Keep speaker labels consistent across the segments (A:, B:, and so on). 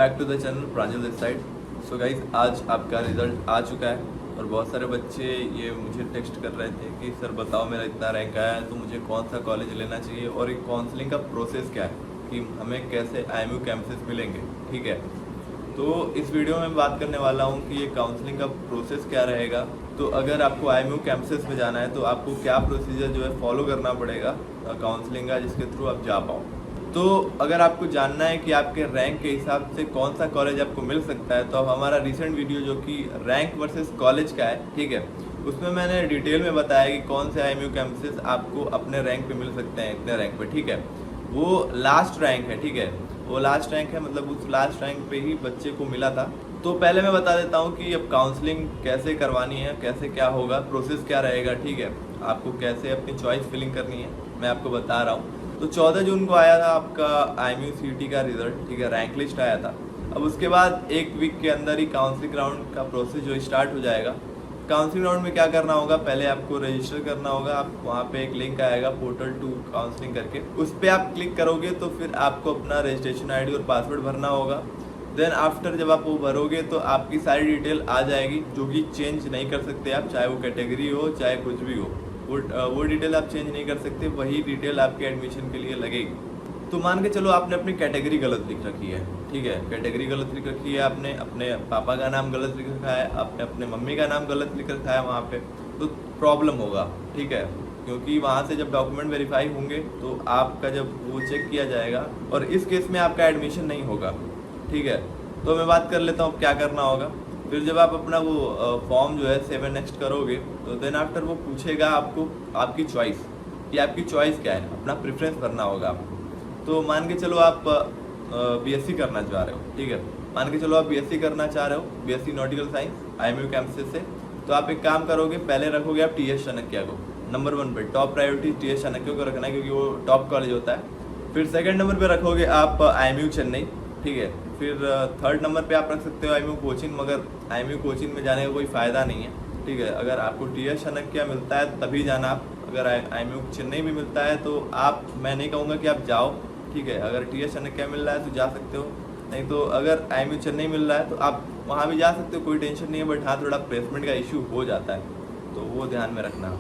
A: Back to the channel Pranjal this side. So guys, आज आपका result आ चुका है और बहुत सारे बच्चे ये मुझे टेक्स्ट कर रहे थे कि सर बताओ मेरा इतना रैंक आया है तो मुझे कौन सा कॉलेज लेना चाहिए और एक काउंसलिंग का प्रोसेस क्या है कि हमें कैसे IMU कैंपसेस मिलेंगे। ठीक है, तो इस वीडियो में बात करने वाला हूँ कि ये काउंसलिंग का प्रोसेस क्या रहेगा। तो अगर आपको IMU कैंपसेस में जाना है तो आपको क्या प्रोसीजर जो है फॉलो करना पड़ेगा काउंसलिंग का, जिसके थ्रू आप जा पाओ। तो अगर आपको जानना है कि आपके रैंक के हिसाब से कौन सा कॉलेज आपको मिल सकता है तो अब हमारा रिसेंट वीडियो जो कि रैंक वर्सेस कॉलेज का है, ठीक है, उसमें मैंने डिटेल में बताया कि कौन से IMU कैंपसेस आपको अपने रैंक पे मिल सकते हैं, इतने रैंक पे। ठीक है, वो लास्ट रैंक है, ठीक है, वो लास्ट रैंक है, मतलब उस लास्ट रैंक पे ही बच्चे को मिला था। तो पहले मैं बता देता हूँ कि अब काउंसलिंग कैसे करवानी है, कैसे क्या होगा, प्रोसेस क्या रहेगा। ठीक है, आपको कैसे अपनी चॉइस फिलिंग करनी है मैं आपको बता रहा हूँ। तो 14 जून को आया था आपका IMU CET का रिजल्ट, ठीक है, रैंक लिस्ट आया था। अब उसके बाद एक वीक के अंदर ही काउंसलिंग राउंड का प्रोसेस जो स्टार्ट हो जाएगा। काउंसलिंग राउंड में क्या करना होगा, पहले आपको रजिस्टर करना होगा। आप वहाँ पे एक लिंक आएगा पोर्टल टू काउंसलिंग करके, उस पर आप क्लिक करोगे तो फिर आपको अपना रजिस्ट्रेशन ID और पासवर्ड भरना होगा। देन आफ्टर जब आप वो भरोगे तो आपकी सारी डिटेल आ जाएगी, जो कि चेंज नहीं कर सकते आप, चाहे वो कैटेगरी हो चाहे कुछ भी हो, वो डिटेल आप चेंज नहीं कर सकते, वही डिटेल आपके एडमिशन के लिए लगेगी। तो मान के चलो आपने अपनी कैटेगरी गलत लिख रखी है, ठीक है, कैटेगरी गलत लिख रखी है, आपने अपने पापा का नाम गलत लिख रखा है, आपने अपने मम्मी का नाम गलत लिख रखा है वहाँ पे, तो प्रॉब्लम होगा। ठीक है, क्योंकि वहाँ से जब डॉक्यूमेंट वेरीफाई होंगे तो आपका जब वो चेक किया जाएगा और इस केस में आपका एडमिशन नहीं होगा। ठीक है, तो मैं बात कर लेता हूँ क्या करना होगा। फिर जब आप अपना वो फॉर्म जो है 7 नेक्स्ट करोगे तो देन आफ्टर वो पूछेगा आपको आपकी चॉइस, कि आपकी चॉइस क्या है, अपना प्रेफरेंस भरना होगा आपको। तो मान के चलो आप BSc करना चाह रहे हो, ठीक है, मान के चलो आप BSc करना चाह रहे हो, BSc nautical science IMU campuses से। तो आप एक काम करोगे, पहले रखोगे आप TS चाणक्य को नंबर 1 पे, टॉप प्रायोरिटी TS चाणक्य को रखना है क्योंकि वो टॉप कॉलेज होता है। फिर सेकेंड नंबर पर रखोगे आप IMU चेन्नई, ठीक है। फिर थर्ड नंबर पे आप रख सकते हो IMU कोचिन, मगर IMU कोचिन में जाने का कोई फ़ायदा नहीं है। ठीक है, अगर आपको TS चाणक्य मिलता है तभी जाना आप, अगर IMU चेन्नई भी मिलता है तो आप, मैं नहीं कहूँगा कि आप जाओ। ठीक है, अगर TS चाणक्य मिल रहा है तो जा सकते हो, नहीं तो अगर IMU चेन्नई मिल रहा है तो आप वहाँ भी जा सकते हो, कोई टेंशन नहीं है। बट हाँ, थोड़ा प्लेसमेंट का इशू हो जाता है, तो वो ध्यान में रखना।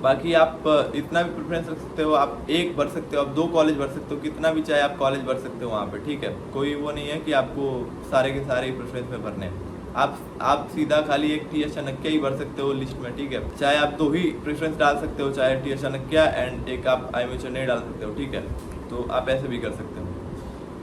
A: बाकी आप इतना भी प्रेफरेंस रख सकते हो, आप एक भर सकते हो, आप 2 कॉलेज भर सकते हो, कितना भी चाहे आप कॉलेज भर सकते हो वहाँ पे। ठीक है, कोई वो नहीं है कि आपको सारे के सारे प्रेफरेंस में भरने हैं। आप सीधा खाली एक TS चाणक्य ही भर सकते हो लिस्ट में। ठीक है, चाहे आप 2 ही प्रेफरेंस डाल सकते हो, चाहे TS चाणक्य एंड एक आप IMU चेन्नई डाल सकते हो। ठीक है, तो आप ऐसे भी कर सकते हो।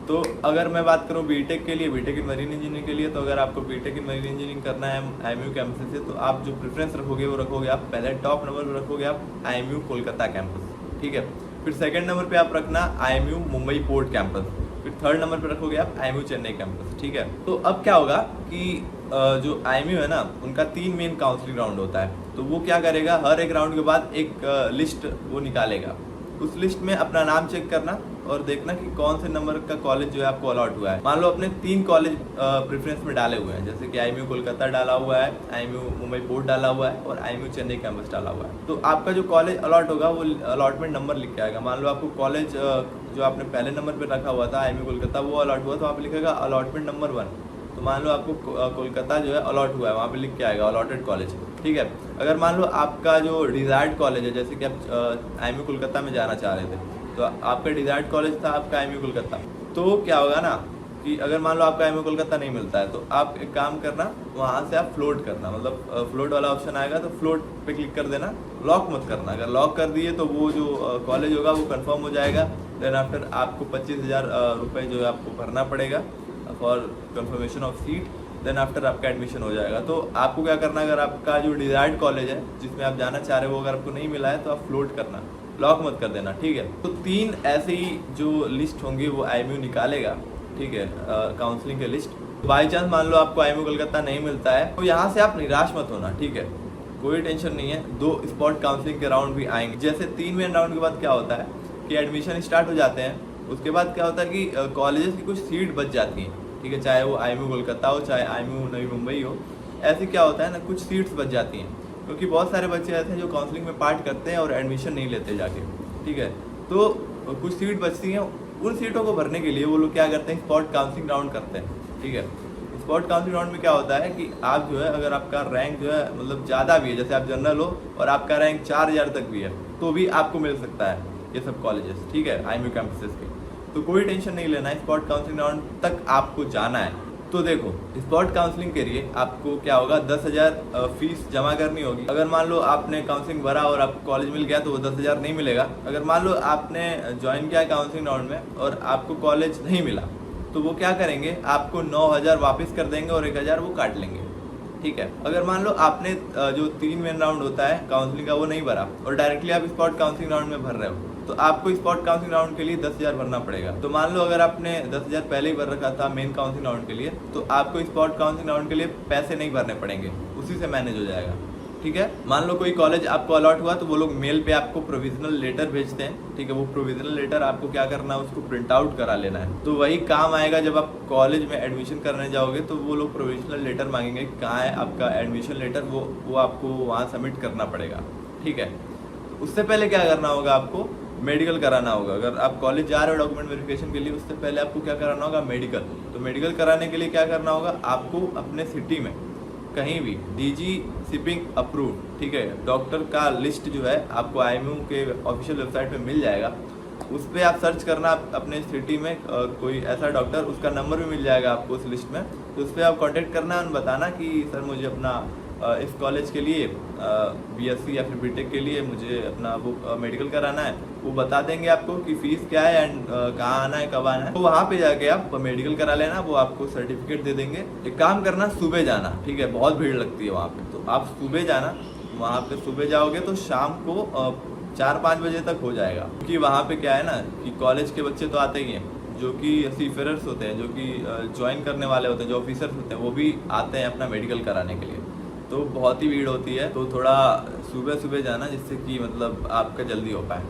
A: तो अगर मैं बात करूँ बीटेक के लिए, बीटेक इन मरीन इंजीनियरिंग के लिए, तो अगर आपको बीटेक इन मरीन इंजीनियरिंग करना है IMU कैंपस से, तो आप जो प्रेफरेंस रखोगे वो रखोगे आप पहले टॉप नंबर पर रखोगे आप IMU कोलकाता कैंपस। ठीक है, फिर सेकंड नंबर पे आप रखना IMU मुंबई पोर्ट कैंपस, फिर थर्ड नंबर पे रखोगे आप IMU चेन्नई कैंपस। ठीक है, तो अब क्या होगा कि जो IMU है ना, उनका 3 मेन काउंसलिंग राउंड होता है। तो वो क्या करेगा, हर एक राउंड के बाद एक लिस्ट वो निकालेगा। उस लिस्ट में अपना नाम चेक करना और देखना कि कौन से नंबर का कॉलेज जो है आपको अलॉट हुआ है। मान लो अपने 3 कॉलेज प्रेफरेंस में डाले हुए हैं, जैसे कि IMU कोलकाता डाला हुआ है, IMU मुंबई पोर्ट डाला हुआ है और IMU चेन्नई कैंपस डाला हुआ है। तो आपका जो कॉलेज अलॉट होगा वो अलॉटमेंट नंबर लिख के आएगा। मान लो आपको कॉलेज जो आपने पहले नंबर पर रखा हुआ था IMU कोलकाता, वो अलॉट हुआ तो वहाँ पे लिखेगा अलॉटमेंट नंबर 1। तो मान लो आपको कोलकाता जो है अलॉट हुआ है, वहाँ पे लिख के आएगा अलॉटेड कॉलेज। ठीक है, अगर मान लो आपका जो डिजायर्ड कॉलेज है, जैसे कि आप IMU कोलकाता में जाना चाह रहे थे, तो आपका डिजायर्ड कॉलेज था आपका IMU कोलकाता, तो क्या होगा ना कि अगर मान लो आपका IMU कोलकाता नहीं मिलता है तो आप एक काम करना, वहाँ से आप फ्लोट करना, मतलब फ्लोट वाला ऑप्शन आएगा तो फ्लोट पे क्लिक कर देना, लॉक मत करना। अगर लॉक कर दिए तो वो जो कॉलेज होगा वो कंफर्म हो जाएगा। देन आफ्टर आपको 25,000 रुपये जो है आपको भरना पड़ेगा for confirmation of seat. Then after आपका एडमिशन हो जाएगा। तो आपको क्या करना, अगर आपका जो डिजायर्ड कॉलेज है जिसमें आप जाना चाह रहे हो अगर आपको नहीं मिला है तो आप फ्लोट करना, लॉक मत कर देना। ठीक है, तो 3 ऐसे ही जो लिस्ट होंगी वो IMU निकालेगा। ठीक है, काउंसलिंग के लिस्ट। बाई चांस मान लो आपको IMU कोलकाता नहीं मिलता है तो यहाँ से आप निराश मत होना। ठीक है, कोई टेंशन नहीं है, 2 स्पॉट काउंसलिंग के राउंड भी आएंगे। जैसे 3 मेन राउंड के बाद क्या होता है कि एडमिशन स्टार्ट हो जाते हैं, उसके बाद क्या होता है कि कॉलेजेस की कुछ सीट बच जाती हैं। ठीक है, चाहे वो IMU कोलकाता हो चाहे IMU नई मुंबई हो, ऐसे क्या होता है ना, कुछ सीट्स बच जाती हैं, क्योंकि बहुत सारे बच्चे ऐसे हैं जो काउंसलिंग में पार्ट करते हैं और एडमिशन नहीं लेते जाके। ठीक है, तो कुछ सीट बचती हैं, उन सीटों को भरने के लिए वो लोग क्या करते हैं, स्पॉट काउंसलिंग राउंड करते हैं। ठीक है। स्पॉट काउंसलिंग राउंड में क्या होता है कि आप जो है, अगर आपका रैंक जो है मतलब ज़्यादा भी है, जैसे आप जनरल हो और आपका रैंक 4000 तक भी है, तो भी आपको मिल सकता है ये सब कॉलेजेस, ठीक है, IMU कैंपसेस के। तो कोई टेंशन नहीं लेना है, स्पॉट काउंसलिंग राउंड तक आपको जाना है। तो देखो, स्पॉट काउंसलिंग के लिए आपको क्या होगा, 10,000 फीस जमा करनी होगी। अगर मान लो आपने काउंसलिंग भरा और आपको कॉलेज मिल गया तो वो 10,000 नहीं मिलेगा। अगर मान लो आपने ज्वाइन किया काउंसलिंग राउंड में और आपको कॉलेज नहीं मिला, तो वो क्या करेंगे, आपको 9,000 वापस कर देंगे और 1,000 वो काट लेंगे, ठीक है। अगर मान लो आपने जो 3 मेन राउंड होता है काउंसलिंग का वो नहीं भरा और डायरेक्टली आप स्पॉट काउंसलिंग राउंड में भर रहे हो, तो आपको स्पॉट काउंसलिंग राउंड के लिए 10,000 भरना पड़ेगा। तो मान लो अगर आपने 10,000 पहले ही भर रखा था मेन काउंसलिंग राउंड के लिए, तो आपको स्पॉट काउंसलिंग राउंड के लिए पैसे नहीं भरने पड़ेंगे, उसी से मैनेज हो जाएगा, ठीक है। मान लो कोई कॉलेज आपको अलॉट हुआ तो वो लोग मेल पे आपको प्रोविजनल लेटर भेजते हैं, ठीक है। वो प्रोविजनल लेटर आपको क्या करना है, उसको प्रिंट आउट करा लेना है। तो वही काम आएगा जब आप कॉलेज में एडमिशन करने जाओगे, तो वो लोग प्रोविजनल लेटर मांगेंगे, कहाँ है आपका एडमिशन लेटर, वो आपको वहाँ सबमिट करना पड़ेगा, ठीक है। उससे पहले क्या करना होगा, आपको मेडिकल कराना होगा। अगर आप कॉलेज जा रहे हो डॉक्यूमेंट वेरिफिकेशन के लिए, उससे पहले आपको क्या कराना होगा, मेडिकल। तो मेडिकल कराने के लिए क्या करना होगा, आपको अपने सिटी में कहीं भी DG शिपिंग अप्रूव, ठीक है, डॉक्टर का लिस्ट जो है आपको IMU के ऑफिशियल वेबसाइट पे मिल जाएगा। उस पर आप सर्च करना अपने सिटी में कोई ऐसा डॉक्टर, उसका नंबर भी मिल जाएगा आपको उस लिस्ट में। तो उस पर आप कांटेक्ट करना और बताना कि सर मुझे अपना इस कॉलेज के लिए BSc या फिर BTech के लिए मुझे अपना वो मेडिकल कराना है। वो बता देंगे आपको कि फ़ीस क्या है एंड कहाँ आना है, कब आना है। तो वहाँ पे जाके आप मेडिकल करा लेना, वो आपको सर्टिफिकेट दे देंगे। एक काम करना, सुबह जाना, ठीक है, बहुत भीड़ लगती है वहाँ पे, तो आप सुबह जाना। वहाँ पे सुबह जाओगे तो शाम को 4-5 बजे तक हो जाएगा, क्योंकि वहाँ पे क्या है ना कि कॉलेज के बच्चे तो आते ही हैं, जो कि सीफेरर्स होते हैं, जो कि ज्वाइन करने वाले होते हैं, जो ऑफिसर्स होते हैं, वो भी आते हैं अपना मेडिकल कराने के लिए। तो बहुत ही भीड़ होती है, तो थोड़ा सुबह सुबह जाना, जिससे कि मतलब आपका जल्दी हो पाए।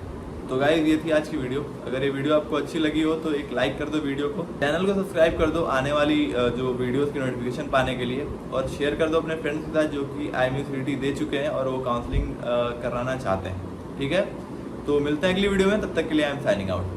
A: तो गाइस, ये थी आज की वीडियो। अगर ये वीडियो आपको अच्छी लगी हो तो एक लाइक कर दो वीडियो को, चैनल को सब्सक्राइब कर दो आने वाली जो वीडियोस की नोटिफिकेशन पाने के लिए, और शेयर कर दो अपने फ्रेंड्स के साथ जो कि IMU CET दे चुके हैं और वो काउंसलिंग कराना चाहते हैं, ठीक है। तो मिलते हैं अगली वीडियो में, तब तक के लिए आई एम साइनिंग आउट।